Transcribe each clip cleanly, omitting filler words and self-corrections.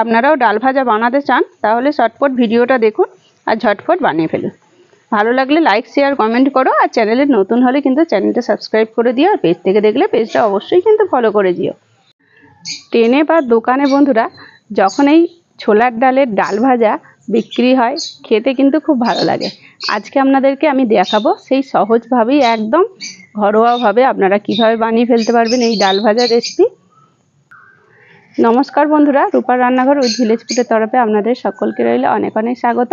আপনারাও ডাল ভাজা বানাতে চান তাহলে চটপট ভিডিওটা দেখুন আর ঝটপট বানিয়ে ফেলুন। ভালো লাগলে লাইক শেয়ার কমেন্ট করো, আর চ্যানেলে নতুন হলে কিন্তু চ্যানেলটা সাবস্ক্রাইব করে দিও, আর পেজ থেকে দেখলে পেজটা অবশ্যই কিন্তু ফলো করে দিও। ট্রেনে বা দোকানে বন্ধুরা যখন এই ছোলার ডালের ডাল ভাজা বিক্রি হয় খেতে কিন্তু খুব ভালো লাগে। আজকে আপনাদেরকে আমি দেখাবো সেই সহজভাবেই একদম ঘরোয়াভাবে আপনারা কিভাবে বানিয়ে ফেলতে পারবেন এই ডাল ভাজা রেসিপি। নমস্কার বন্ধুরা, রূপার রান্নাঘর উইথ ভিলেজ ফুডের তরফে আপনাদের সকলকে রইল অনেক অনেক স্বাগত।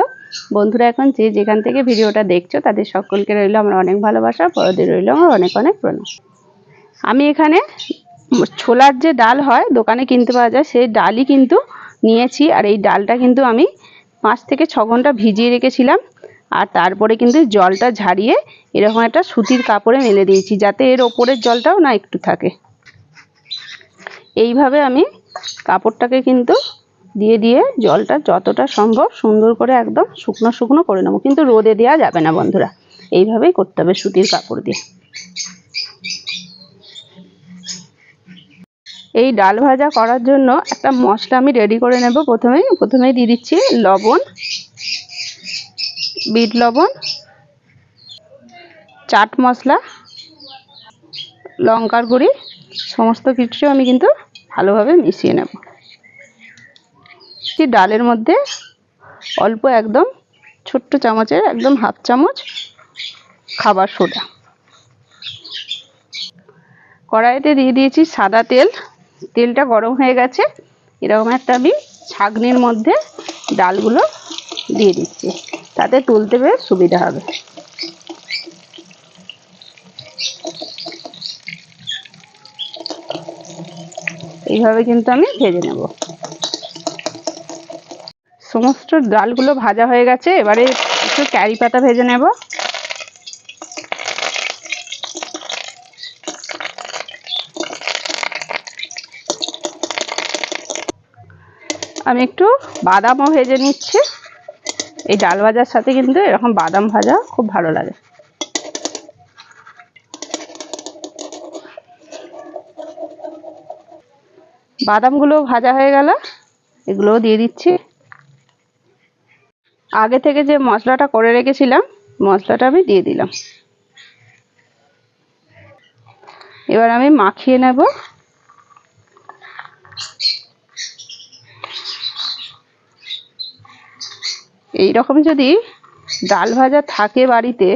বন্ধুরা এখন যে যেখান থেকে ভিডিওটা দেখছো তাদের সকলকে রইল আমার অনেক ভালোবাসা, বড়দের রইল আমার অনেক অনেক প্রণাম। আমি এখানে ছোলার যে ডাল হয় দোকানে কিনতে পাওয়া যায় সেই ডালই কিন্তু নিয়েছি, আর এই ডালটা কিন্তু আমি 5 থেকে 6 ঘন্টা ভিজিয়ে রেখেছিলাম, আর তারপরে কিন্তু জলটা ঝারিয়ে এরকম একটা সুতির কাপড়ে মেলে দিয়েছি যাতে এর ওপরের জলটাও না একটু থাকে। এইভাবে আমি কাপড়টাকে কিন্তু দিয়ে দিয়ে জলটা যতটা সম্ভব সুন্দর করে একদম শুকনো শুকনো করে নেবো, কিন্তু রোদে দেওয়া যাবে না বন্ধুরা, এইভাবেই করতে হবে সুতির কাপড় দিয়ে। এই ডাল ভাজা করার জন্য একটা মশলা আমি রেডি করে নেব। প্রথমেই দিয়ে দিচ্ছি লবণ, বিট লবণ, চাট মশলা, লঙ্কার গুঁড়ি, সমস্ত কিছু আমি কিন্তু ভালোভাবে মিশিয়ে নেব। ডালের মধ্যে অল্প একদম ছোট্ট চামচের একদম হাফ চামচ খাবার সোডা। কড়াইতে দিয়ে দিয়েছি সাদা তেল, তেলটা গরম হয়ে গেছে। এরকম একটা আমি ছাঁকনির মধ্যে ডালগুলো দিয়ে দিচ্ছি, তাতে তুলতে বেশ সুবিধা হবে। এইভাবে কিন্তু আমি ভেজে নেব। সমস্ত ডালগুলো ভাজা হয়ে গেছে, এবারে একটু ক্যারি পাতা ভেজে নেব। আমি একটু বাদামও ভেজে নিচ্ছি। এই ডাল ভাজার সাথে কিন্তু এরকম বাদাম ভাজা খুব ভালো লাগে। বাদামগুলো ভাজা হয়ে গেল, এগুলোও দিয়ে দিচ্ছি। আগে থেকে যে মশলাটা করে রেখেছিলাম মশলাটা আমি দিয়ে দিলাম। এবার আমি মাখিয়ে নেব। এই রকম যদি ডাল ভাজা থাকে বাড়িতে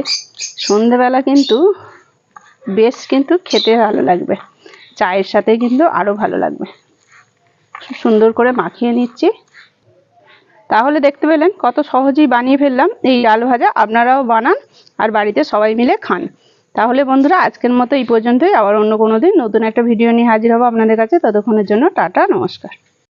সন্ধেবেলা কিন্তু বেশ কিন্তু খেতে ভালো লাগবে, চায়ের সাথে কিন্তু আরো ভালো লাগবে। সুন্দর করে মাখিয়ে নিচ্ছি। তাহলে দেখতে পেলেন কত সহজেই বানিয়ে ফেললাম এই ডাল ভাজা। আপনারাও বানান আর বাড়িতে সবাই মিলে খান। তাহলে বন্ধুরা আজকের মতো এই পর্যন্তই, আবার অন্য কোনো দিন নতুন একটা ভিডিও নিয়ে হাজির হব আপনাদের কাছে। ততক্ষণের জন্য টাটা, নমস্কার।